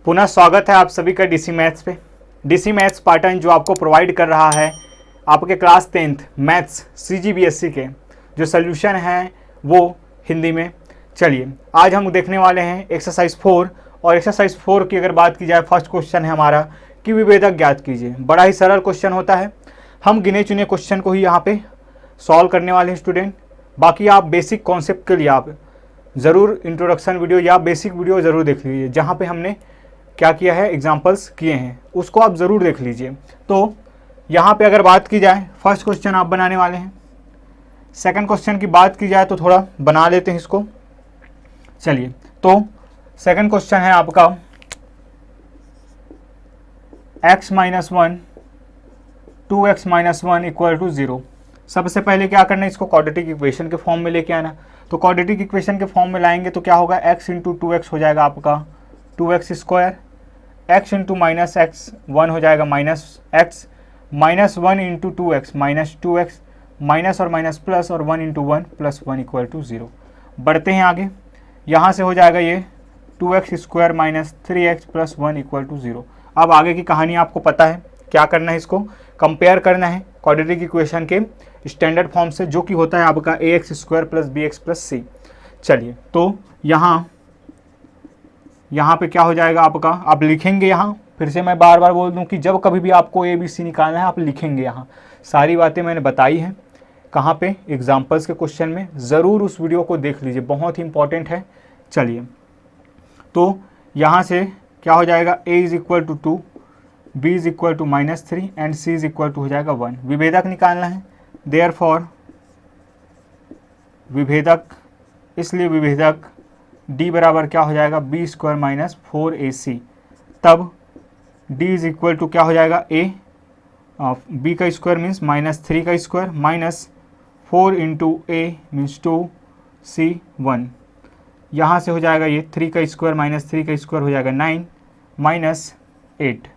पुनः स्वागत है आप सभी का डीसी मैथ्स पे। डीसी मैथ्स पैटर्न जो आपको प्रोवाइड कर रहा है आपके क्लास 10th मैथ्स CGBSE के जो सोल्यूशन हैं वो हिंदी में। चलिए आज हम देखने वाले हैं एक्सरसाइज 4 और एक्सरसाइज 4 की अगर बात की जाए फर्स्ट क्वेश्चन है हमारा कि विभेदक ज्ञात कीजिए। बड़ा ही सरल क्वेश्चन होता है, हम गिने चुने क्वेश्चन को ही यहाँ पे सॉल्व करने वाले हैं स्टूडेंट। बाकी आप बेसिक कॉन्सेप्ट के लिए आप ज़रूर इंट्रोडक्शन वीडियो या बेसिक वीडियो ज़रूर देख लीजिए, जहाँ पे हमने क्या किया है एग्जाम्पल्स किए हैं उसको आप ज़रूर देख लीजिए। तो यहाँ पे अगर बात की जाए फर्स्ट क्वेश्चन आप बनाने वाले हैं, सेकंड क्वेश्चन की बात की जाए तो थोड़ा बना लेते हैं इसको। चलिए तो सेकंड क्वेश्चन है आपका x - 1 2x - 1 = 0। सबसे पहले क्या करना है, इसको क्वाड्रेटिक इक्वेशन के फॉर्म में लेके आना। तो क्वाड्रेटिक इक्वेशन के फॉर्म में लाएंगे तो क्या होगा, x × 2x हो जाएगा आपका 2x², x × -x 1 हो जाएगा -x, -1 × 2x -2x, माइनस और माइनस प्लस और 1 × 1 + 1 = 0। बढ़ते हैं आगे, यहाँ से हो जाएगा ये 2x² - 3x + 1 = 0। अब आगे की कहानी आपको पता है, क्या करना है, इसको कंपेयर करना है क्वाड्रेटिक इक्वेशन के स्टैंडर्ड फॉर्म से जो कि होता है आपका ax² + bx + c। चलिए तो यहाँ पे क्या हो जाएगा आपका, आप लिखेंगे यहाँ, फिर से मैं बार बार बोल दूँ कि जब कभी भी आपको ABC निकालना है आप लिखेंगे यहाँ। सारी बातें मैंने बताई हैं कहाँ पे, एग्जाम्पल्स के क्वेश्चन में, ज़रूर उस वीडियो को देख लीजिए, बहुत ही इंपॉर्टेंट है। चलिए तो यहाँ से क्या हो जाएगा, a = 2, b = -3 एंड c = हो जाएगा 1। विभेदक निकालना है, देयरफॉर विभेदक, इसलिए विभेदक d बराबर क्या हो जाएगा, b² - 4ac। तब d = क्या हो जाएगा, a b का स्क्वायर मीन्स -3 का square minus 4 × a means 2c 1। यहाँ से हो जाएगा ये 3 का स्क्वायर -3 का स्क्वायर हो जाएगा 9 -8।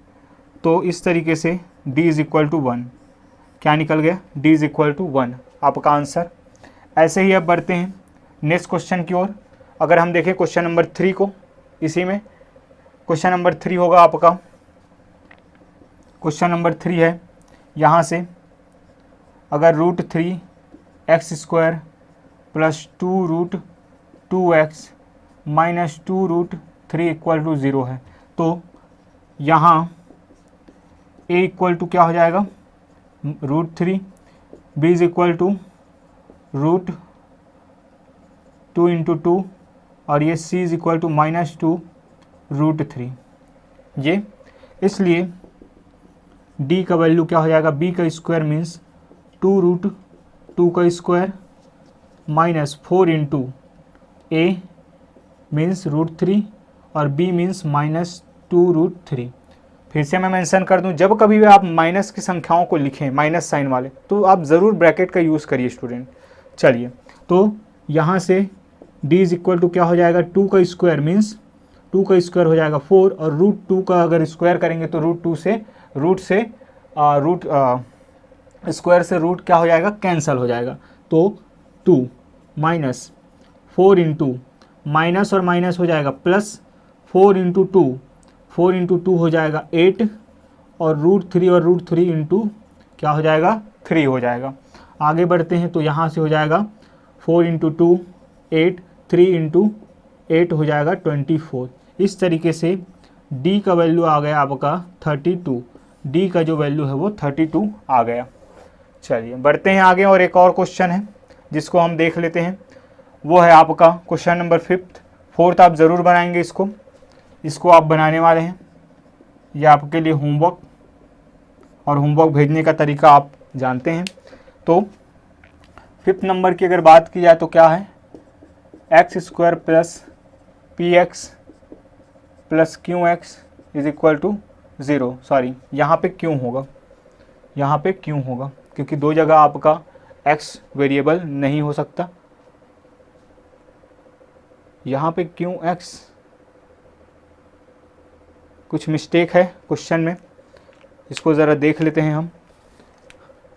तो इस तरीके से d = 1 क्या निकल गया, d = 1 आपका आंसर। ऐसे ही अब बढ़ते हैं नेक्स्ट क्वेश्चन की ओर। अगर हम देखें क्वेश्चन नंबर 3 को, इसी में क्वेश्चन नंबर 3 होगा आपका, क्वेश्चन नंबर 3 है, यहाँ से अगर √3x² + 2√2x - 2√3 = 0 है, तो यहाँ a = क्या हो जाएगा, √3, b = √2 × 2 और ये c = -2√3 ये, इसलिए d का वैल्यू क्या हो जाएगा, b का स्क्वायर मीन्स 2√2 का स्क्वायर -4 × a मीन्स √3 और b मीन्स -2√3। फिर से मैं मेंशन कर दूं, जब कभी भी आप माइनस की संख्याओं को लिखें माइनस साइन वाले, तो आप ज़रूर ब्रैकेट का यूज़ करिए स्टूडेंट। चलिए तो यहाँ से d = क्या हो जाएगा, 2 का स्क्वायर मीन्स 2 का स्क्वायर हो जाएगा 4 और √2 का अगर स्क्वायर करेंगे तो स्क्वायर से रूट क्या हो जाएगा, कैंसल हो जाएगा। तो 2 -4 × माइनस और माइनस हो जाएगा प्लस 4 × 2, 4 × 2 हो जाएगा 8 और √3 और √3 × क्या हो जाएगा, 3 हो जाएगा। आगे बढ़ते हैं तो यहाँ से हो जाएगा 4 × 2 8, 3 × 8 हो जाएगा 24। इस तरीके से d का वैल्यू आ गया आपका 32, d का जो वैल्यू है वो 32 आ गया। चलिए बढ़ते हैं आगे, और एक और क्वेश्चन है जिसको हम देख लेते हैं, वो है आपका क्वेश्चन नंबर 4th। आप ज़रूर बनाएंगे इसको आप बनाने वाले हैं, ये आपके लिए होमवर्क, और होमवर्क भेजने का तरीका आप जानते हैं। तो 5th नंबर की अगर बात की जाए तो क्या है, x² + px + qx = 0। सॉरी, यहाँ पे क्यों होगा, यहाँ पे क्यों होगा, क्योंकि दो जगह आपका x वेरिएबल नहीं हो सकता। यहाँ पे क्यों x, कुछ मिस्टेक है क्वेश्चन में, इसको ज़रा देख लेते हैं हम।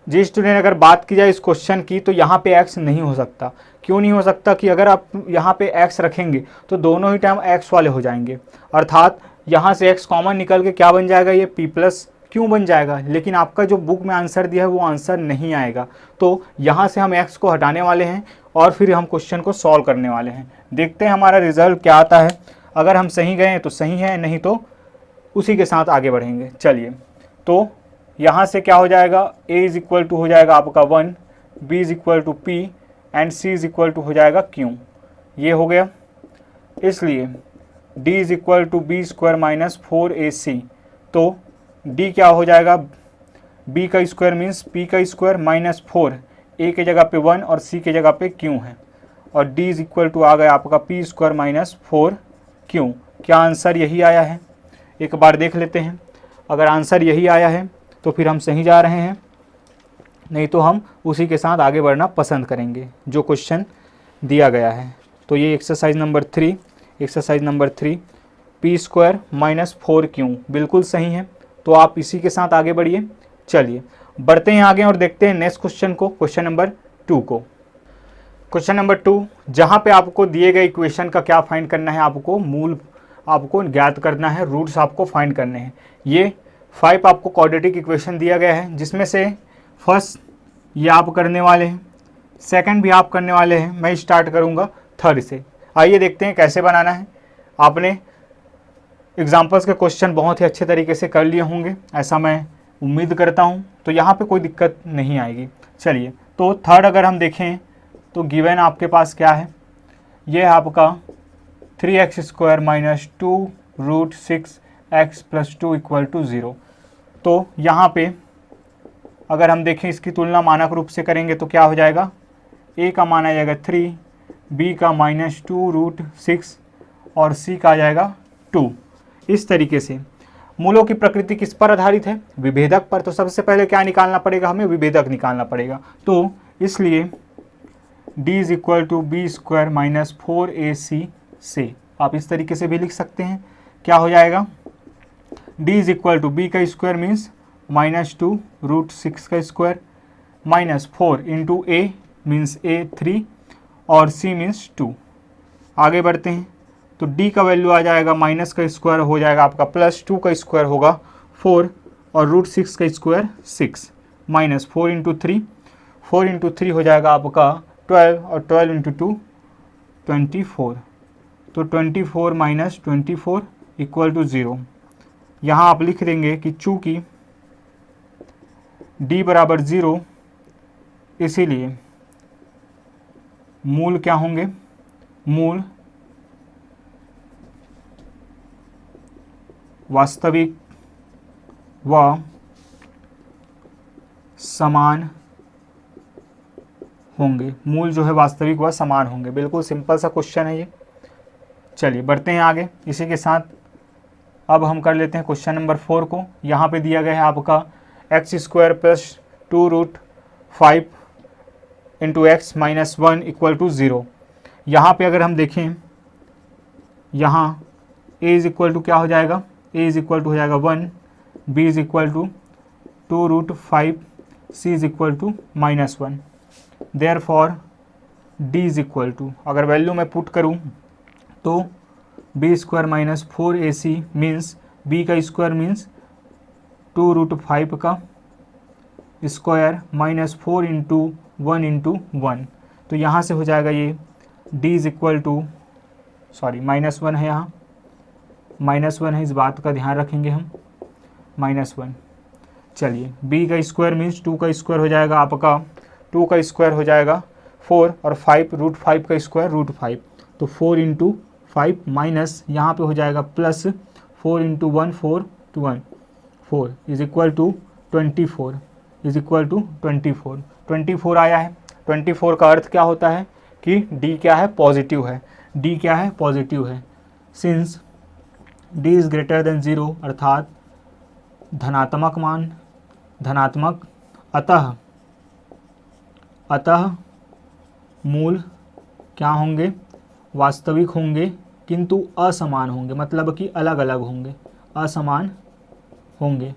जी स्टूडेंट, अगर बात की जाए इस क्वेश्चन की तो यहाँ पे x नहीं हो सकता। क्यों नहीं हो सकता कि अगर आप यहाँ पे x रखेंगे तो दोनों ही टाइम x वाले हो जाएंगे, अर्थात यहाँ से x कॉमन निकल के क्या बन जाएगा, ये p प्लस क्यों बन जाएगा, लेकिन आपका जो बुक में आंसर दिया है वो आंसर नहीं आएगा। तो यहाँ से हम x को हटाने वाले हैं और फिर हम क्वेश्चन को सॉल्व करने वाले हैं। देखते हैं हमारा रिजल्ट क्या आता है। अगर हम सही गए तो सही है, नहीं तो उसी के साथ आगे बढ़ेंगे। चलिए, तो यहाँ से क्या हो जाएगा, a इज इक्वल टू हो जाएगा आपका 1, b is equal to p and c is equal to हो जाएगा q। ये हो गया। इसलिए d is equal to B square minus 4ac। तो d क्या हो जाएगा, b का स्क्वायर मीन्स p का स्क्वायर माइनस 4, a के जगह पे 1 और c के जगह पे q है, और d इज इक्वल टू आ गया आपका p स्क्वायर माइनस 4q। क्या आंसर यही आया है, एक बार देख लेते हैं। अगर आंसर यही आया है तो फिर हम सही जा रहे हैं, नहीं तो हम उसी के साथ आगे बढ़ना पसंद करेंगे जो क्वेश्चन दिया गया है। तो ये exercise number 3 p square minus 4q बिल्कुल सही है। तो आप इसी के साथ आगे बढ़िए। चलिए बढ़ते हैं आगे और देखते हैं नेक्स्ट क्वेश्चन को, क्वेश्चन नंबर 2 को। क्वेश्चन नंबर 2, जहाँ पे आपको दिए गए इक्वेशन का क्या फाइंड करना है, आपको मूल आपको ज्ञात करना है, रूट्स आपको फाइंड करने हैं। ये 5 आपको क्वाड्रेटिक इक्वेशन दिया गया है, जिसमें से फर्स्ट ये आप करने वाले हैं, सेकंड भी आप करने वाले हैं। मैं स्टार्ट करूंगा थर्ड से। आइए देखते हैं कैसे बनाना है। आपने एग्जाम्पल्स के क्वेश्चन बहुत ही अच्छे तरीके से कर लिए होंगे, ऐसा मैं उम्मीद करता हूं, तो यहाँ पे कोई दिक्कत नहीं आएगी। चलिए, तो थर्ड अगर हम देखें तो गिवन आपके पास क्या है, ये है आपका 3x square minus 2 root 6x plus 2 equal to 0। तो यहाँ पे अगर हम देखें इसकी तुलना मानक रूप से करेंगे तो क्या हो जाएगा, a का मान आ जाएगा 3, b का माइनस 2 रूट 6 और c का आ जाएगा 2। इस तरीके से मूलों की प्रकृति किस पर आधारित है, विभेदक पर। तो सबसे पहले क्या निकालना पड़ेगा, हमें विभेदक निकालना पड़ेगा। तो इसलिए d is equal to B square minus 4ac से आप इस तरीके से भी लिख सकते हैं। क्या हो जाएगा, d is equal to B का स्क्वायर मीन्स माइनस 2 रूट 6 का square minus 4 into a means a 3 और c मीन्स 2। आगे बढ़ते हैं तो d का वैल्यू आ जाएगा, माइनस का स्क्वायर हो जाएगा आपका प्लस 2 का स्क्वायर होगा 4 और रूट 6 का स्क्वायर 6 माइनस 4 इंटू 3 हो जाएगा आपका 12 और 12 इंटू 2 24। तो 24 माइनस 24 इक्वल टू 0। यहाँ आप लिख देंगे कि चूँकि d बराबर 0, इसीलिए मूल क्या होंगे, मूल वास्तविक व समान होंगे। मूल जो है वास्तविक व समान होंगे। बिल्कुल सिंपल सा क्वेश्चन है ये। चलिए बढ़ते हैं आगे। इसी के साथ अब हम कर लेते हैं क्वेश्चन नंबर 4 को। यहाँ पे दिया गया है आपका x square plus 2 root 5 into x minus 1 equal to 0। यहाँ पर अगर हम देखें, यहाँ a इज इक्वल टू क्या हो जाएगा, a इज इक्वल टू हो जाएगा 1, b is equal to 2 root 5, c is equal to minus 1। Therefore d is equal to, अगर वैल्यू मैं पुट करूँ तो b square minus 4ac means b का स्क्वायर मीन्स 2 रूट 5 का square minus 4 into 1 into 1। तो यहाँ से हो जाएगा ये d is equal to, sorry minus 1 है, यहाँ माइनस 1 है, इस बात का ध्यान रखेंगे हम, माइनस 1। चलिए b का स्क्वायर मीन्स 2 का स्क्वायर हो जाएगा आपका, 2 का स्क्वायर हो जाएगा 4 और 5 रूट 5 का स्क्वायर रूट 5। तो 4 इंटू 5 माइनस यहाँ पे हो जाएगा plus 4 into 1 4 to 1 4 is equal to 24 is equal to 24 आया है। 24 का अर्थ क्या होता है कि d क्या है, पॉजिटिव है। d क्या है, पॉजिटिव है। Since d is greater than 0 अर्थात धनात्मक मान, धनात्मक, अतः मूल क्या होंगे, वास्तविक होंगे किंतु असमान होंगे, मतलब कि अलग अलग होंगे, असमान होंगे।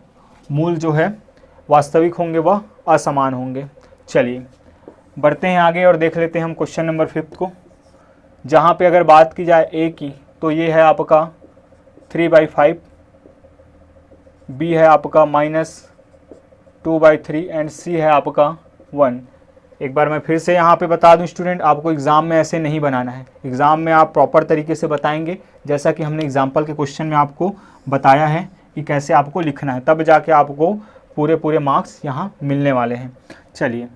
मूल जो है वास्तविक होंगे वह असमान होंगे। चलिए बढ़ते हैं आगे और देख लेते हैं हम क्वेश्चन नंबर 5 को। जहाँ पे अगर बात की जाए a की तो ये है आपका 3/5, बी है आपका -2/3 एंड सी है आपका 1। एक बार मैं फिर से यहाँ पे बता दूँ स्टूडेंट, आपको एग्ज़ाम में ऐसे नहीं बनाना है। एग्ज़ाम में आप प्रॉपर तरीके से बताएंगे, जैसा कि हमने एग्जाम्पल के क्वेश्चन में आपको बताया है कि कैसे आपको लिखना है, तब जाके आपको पूरे मार्क्स यहाँ मिलने वाले हैं। चलिए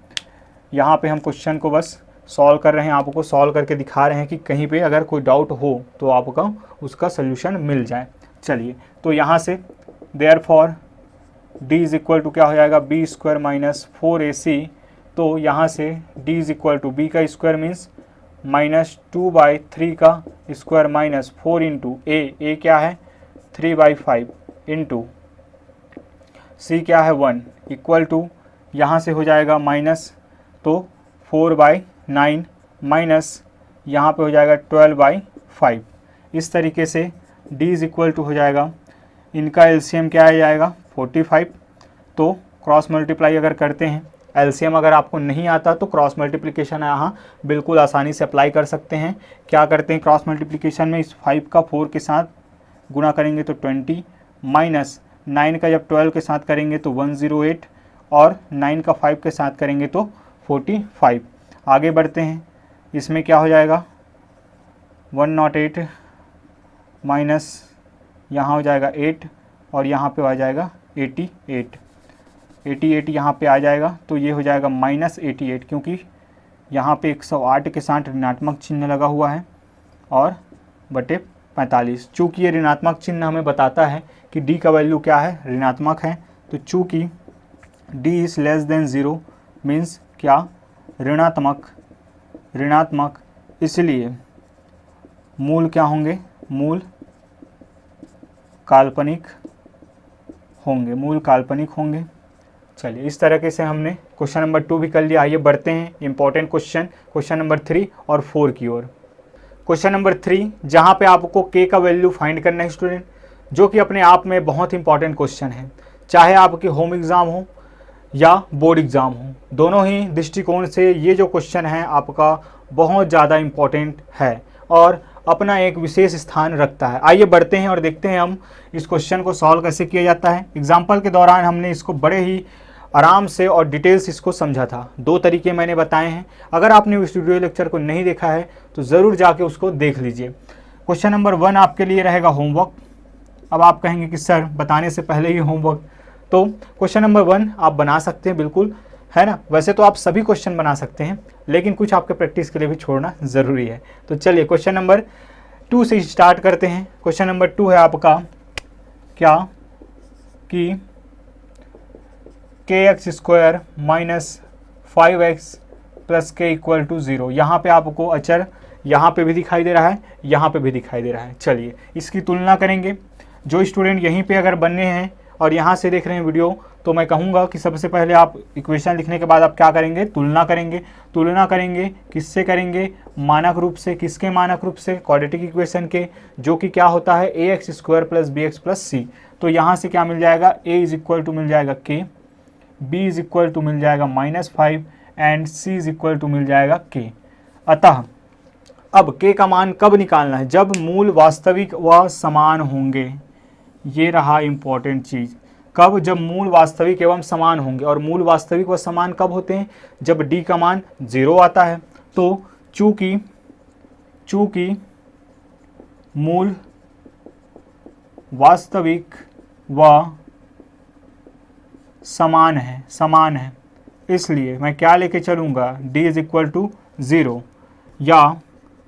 यहाँ पे हम क्वेश्चन को बस सॉल्व कर रहे हैं, आपको सॉल्व करके दिखा रहे हैं कि कहीं पे अगर कोई डाउट हो तो आपका उसका सल्यूशन मिल जाए। चलिए तो यहाँ से therefore d is equal to क्या हो जाएगा, b स्क्वायर माइनस 4ac। तो यहाँ से d is equal to b का स्क्वायर मीन्स -2/3 का स्क्वायर माइनस 4 इंटू a क्या है 3/5 इंटू c क्या है 1 इक्वल टू यहाँ से हो जाएगा माइनस, तो 4/9 माइनस यहाँ पे हो जाएगा 12/5। इस तरीके से d इज इक्वल टू हो जाएगा, इनका एलसीएम क्या आ जाएगा 45। तो क्रॉस मल्टीप्लाई अगर करते हैं, एलसीएम अगर आपको नहीं आता तो क्रॉस मल्टीप्लिकेशन यहाँ बिल्कुल आसानी से अप्लाई कर सकते हैं। क्या करते हैं क्रॉस मल्टीप्लिकेशन में, इस 5 का 4 के साथ गुणा करेंगे तो 20, माइनस 9 का जब 12 के साथ करेंगे तो 108, और 9 का 5 के साथ करेंगे तो 45। आगे बढ़ते हैं, इसमें क्या हो जाएगा 108 माइनस यहाँ हो जाएगा 8 और यहाँ पे आ जाएगा 88 यहाँ पे आ जाएगा। तो ये हो जाएगा -88, क्योंकि यहाँ पे 108 के साथ ऋणात्मक चिन्ह लगा हुआ है और बटे 45। चूँकि ये ऋणात्मक चिन्ह हमें बताता है कि d का वैल्यू क्या है, ऋणात्मक है। तो चूँकि d is less than 0 means क्या, ऋणात्मक, इसलिए मूल क्या होंगे, मूल काल्पनिक होंगे। चलिए इस तरीके से हमने क्वेश्चन नंबर 2 भी कर लिया। आइए बढ़ते हैं इंपॉर्टेंट क्वेश्चन नंबर 3 और 4 की ओर। क्वेश्चन नंबर 3 जहाँ पे आपको k का वैल्यू फाइंड करना है स्टूडेंट, जो कि अपने आप में बहुत इंपॉर्टेंट क्वेश्चन है। चाहे आपके होम एग्ज़ाम हो या बोर्ड एग्ज़ाम हो, दोनों ही दृष्टिकोण से ये जो क्वेश्चन है आपका बहुत ज़्यादा इम्पॉर्टेंट है और अपना एक विशेष स्थान रखता है। आइए बढ़ते हैं और देखते हैं हम इस क्वेश्चन को सॉल्व कैसे किया जाता है। एग्जाम्पल के दौरान हमने इसको बड़े ही आराम से और डिटेल्स इसको समझा था। 2 तरीके मैंने बताए हैं। अगर आपने उस वीडियो लेक्चर को नहीं देखा है तो ज़रूर जाके उसको देख लीजिए। क्वेश्चन नंबर 1 आपके लिए रहेगा होमवर्क। अब आप कहेंगे कि सर बताने से पहले ही होमवर्क, तो क्वेश्चन नंबर 1 आप बना सकते हैं बिल्कुल, है ना। वैसे तो आप सभी क्वेश्चन बना सकते हैं, लेकिन कुछ आपके प्रैक्टिस के लिए भी छोड़ना ज़रूरी है। तो चलिए क्वेश्चन नंबर 2 से स्टार्ट करते हैं। क्वेश्चन नंबर 2 है आपका क्या, कि kx square minus 5x plus k equal to 0। यहाँ पे आपको अचर यहाँ पे भी दिखाई दे रहा है, यहाँ पे भी दिखाई दे रहा है। चलिए इसकी तुलना करेंगे। जो स्टूडेंट यहीं पे अगर बनने हैं और यहाँ से देख रहे हैं वीडियो, तो मैं कहूँगा कि सबसे पहले आप इक्वेशन लिखने के बाद आप क्या करेंगे, तुलना करेंगे। किससे करेंगे, मानक रूप से। किसके मानक रूप से, क्वाड्रेटिक इक्वेशन के, जो कि क्या होता है ax square plus bx plus c। तो यहाँ से क्या मिल जाएगा, a इज इक्वल टू मिल जाएगा k, b is equal to मिल जाएगा -5 and c is equal to मिल जाएगा k। अतः अब k का मान कब निकालना है, जब मूल वास्तविक व समान होंगे। ये रहा इम्पोर्टेंट चीज़, कब, जब मूल वास्तविक एवं समान होंगे। और मूल वास्तविक व समान कब होते हैं, जब d का मान 0 आता है। तो चूँकि मूल वास्तविक व समान है, इसलिए मैं क्या लेके चलूँगा, d इज इक्वल टू 0, या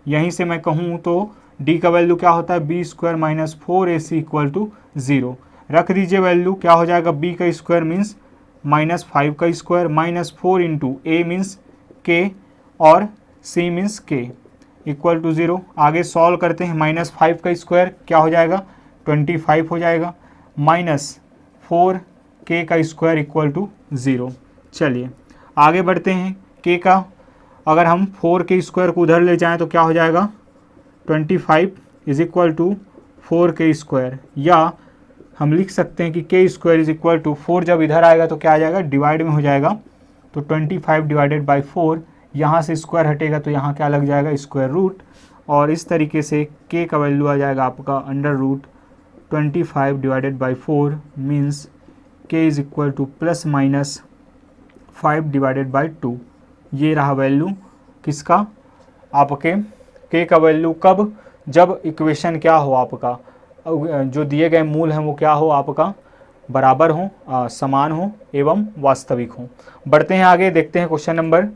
यहीं से मैं कहूँ तो d का वैल्यू क्या होता है, b square minus 4ac equal to 0। रख दीजिए वैल्यू, क्या हो जाएगा, b का स्क्वायर मीन्स -5 का square minus 4 into a means k और c means k equal to 0। आगे सॉल्व करते हैं। -5 का स्क्वायर क्या हो जाएगा, 25 हो जाएगा, -4k का स्क्वायर इक्वल टू 0। चलिए आगे बढ़ते हैं। k का अगर हम 4k स्क्वायर को उधर ले जाएं तो क्या हो जाएगा, 25 is equal to 4k square, या हम लिख सकते हैं कि k square is equal to 4 जब इधर आएगा तो क्या आ जाएगा, डिवाइड में हो जाएगा। तो 25 डिवाइडेड बाई 4, यहाँ से स्क्वायर हटेगा तो यहाँ क्या लग जाएगा, स्क्वायर रूट। और इस तरीके से k का वैल्यू आ जाएगा आपका 25 divided by 4 means k is equal two plus minus 5 divided by 2। ये रहा वैल्यू किसका, आपके k का वैल्यू कब, जब इक्वेशन क्या हो आपका, जो दिए गए मूल हैं वो क्या हो आपका, बराबर हो, समान हो एवं वास्तविक हो। बढ़ते हैं आगे, देखते हैं क्वेश्चन नंबर,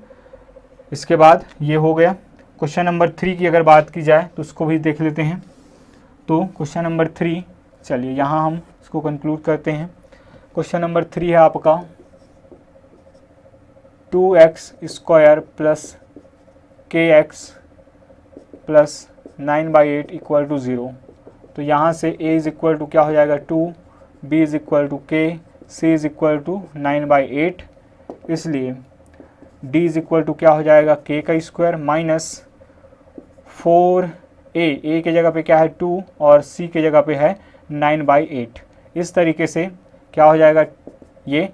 इसके बाद ये हो गया। क्वेश्चन नंबर 3 की अगर बात की जाए तो उसको भी देख लेते हैं। तो क्वेश्चन नंबर 3, चलिए यहाँ हम इसको कंक्लूड करते हैं। क्वेश्चन नंबर 3 है आपका 2x square plus kx plus 9/8 equal to 0। तो यहाँ से a इज इक्वल टू क्या हो जाएगा 2, b is equal to k, c is equal to 9/8, इसलिए d इज इक्वल टू क्या हो जाएगा k का स्क्वायर माइनस 4a के जगह पे क्या है 2 और c के जगह पे है 9/8। इस तरीके से क्या हो जाएगा, ये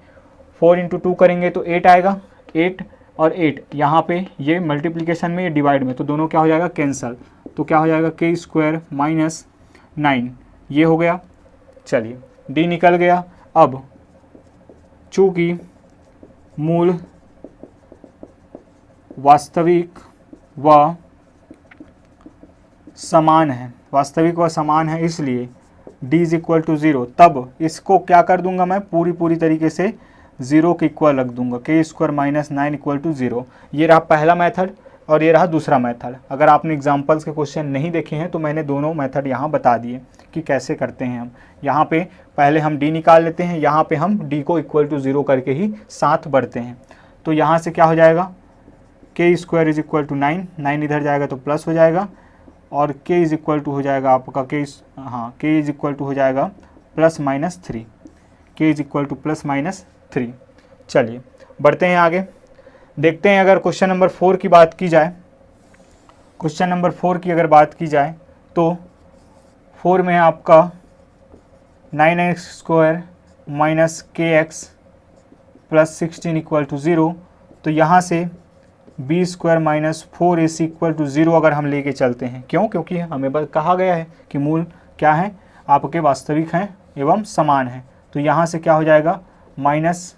4 इंटू 2 करेंगे तो 8 आएगा, 8 और 8 यहाँ पे ये मल्टीप्लिकेशन में, ये डिवाइड में, तो दोनों क्या हो जाएगा कैंसल। तो क्या हो जाएगा k स्क्वायर माइनस 9, ये हो गया। चलिए d निकल गया। अब चूँकि मूल वास्तविक व समान है, वास्तविक व समान है, इसलिए d इज इक्वल टू 0। तब इसको क्या कर दूंगा मैं, पूरी तरीके से 0 के इक्वल रख दूंगा, k square minus 9 equal to 0। ये रहा पहला मेथड और ये रहा दूसरा मेथड। अगर आपने एग्जाम्पल्स के क्वेश्चन नहीं देखे हैं तो मैंने दोनों मेथड यहाँ बता दिए कि कैसे करते हैं हम। यहाँ पे पहले हम d निकाल लेते हैं, यहाँ पे हम d को इक्वल टू 0 करके ही साथ बढ़ते हैं। तो यहाँ से क्या हो जाएगा, k square is equal to 9, 9 इधर जाएगा तो प्लस हो जाएगा, और k इज इक्वल टू हो जाएगा आपका k इज इक्वल टू हो जाएगा plus minus 3, k is equal two plus minus 3। चलिए बढ़ते हैं आगे, देखते हैं अगर क्वेश्चन नंबर 4 की बात की जाए। क्वेश्चन नंबर 4 की अगर बात की जाए तो 4 में आपका 9x square minus kx plus 16 equal to 0। तो यहाँ से b square minus 4ac equal to 0 अगर हम लेके चलते हैं, क्यों, क्योंकि हमें बस कहा गया है कि मूल क्या है आपके, वास्तविक हैं एवं समान है। तो यहाँ से क्या हो जाएगा, माइनस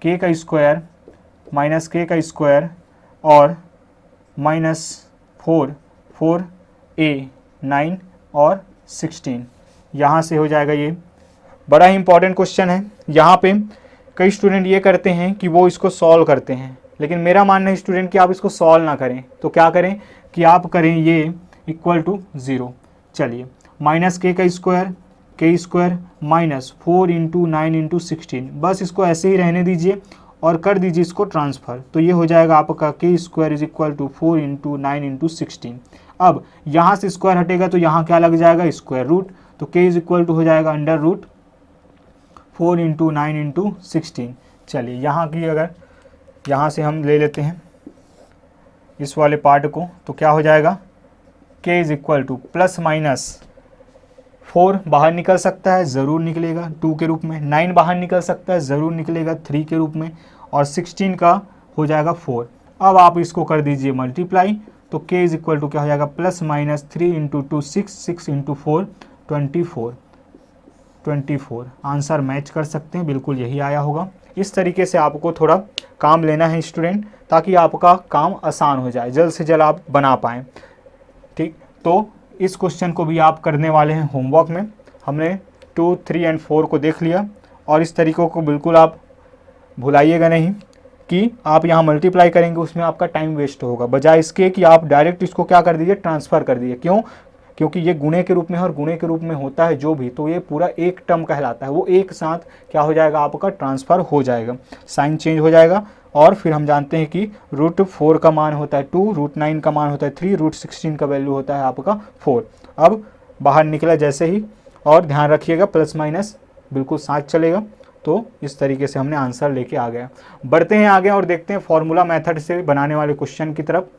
k का स्क्वायर और माइनस 4a 9 और 16, यहाँ से हो जाएगा। ये बड़ा ही इंपॉर्टेंट क्वेश्चन है। यहाँ पे कई स्टूडेंट ये करते हैं कि वो इसको सॉल्व करते हैं, लेकिन मेरा मानना है स्टूडेंट कि आप इसको सॉल्व ना करें, तो क्या करें कि आप करें ये इक्वल टू 0। चलिए minus k square minus 4 into 9 into 16, बस इसको ऐसे ही रहने दीजिए और कर दीजिए इसको ट्रांसफ़र। तो ये हो जाएगा आपका k square is equal to 4 into 9 into 16। अब यहाँ से स्क्वायर हटेगा तो यहाँ क्या लग जाएगा, स्क्वायर रूट। तो k इज इक्वल टू हो जाएगा अंडर रूट 4 इंटू 9 इंटू 16। चलिए यहाँ की अगर यहाँ से हम ले लेते हैं इस वाले पार्ट को, तो क्या हो जाएगा, k is equal two plus minus 4 बाहर निकल सकता है, ज़रूर निकलेगा 2 के रूप में, 9 बाहर निकल सकता है, ज़रूर निकलेगा 3 के रूप में, और 16 का हो जाएगा 4। अब आप इसको कर दीजिए मल्टीप्लाई, तो k इज इक्वल टू क्या हो जाएगा, plus minus 3 into 2 6 into 4 24। Answer match कर सकते हैं, बिल्कुल यही आया होगा। इस तरीके से आपको थोड़ा काम लेना है स्टूडेंट, ताकि आपका काम आसान हो जाए, जल्द से जल्द आप बना पाएँ। ठीक, तो इस क्वेश्चन को भी आप करने वाले हैं होमवर्क में। हमने 2, 3 और 4 को देख लिया, और इस तरीक़ों को बिल्कुल आप भुलाइएगा नहीं कि आप यहाँ मल्टीप्लाई करेंगे, उसमें आपका टाइम वेस्ट होगा, बजाय इसके कि आप डायरेक्ट इसको क्या कर दीजिए, ट्रांसफ़र कर दीजिए। क्यों, क्योंकि ये गुणे के रूप में है, और गुणे के रूप में होता है जो भी, तो ये पूरा एक टर्म कहलाता है, वो एक साथ क्या हो जाएगा, आपका ट्रांसफ़र हो जाएगा, साइन चेंज हो जाएगा। और फिर हम जानते हैं कि √4 का मान होता है 2, √9 का मान होता है 3, √16 का वैल्यू होता है आपका 4। अब बाहर निकला जैसे ही, और ध्यान रखिएगा प्लस माइनस बिल्कुल साथ चलेगा। तो इस तरीके से हमने आंसर लेके आ गया। बढ़ते हैं आगे और देखते हैं फॉर्मूला मेथड से बनाने वाले क्वेश्चन की तरफ।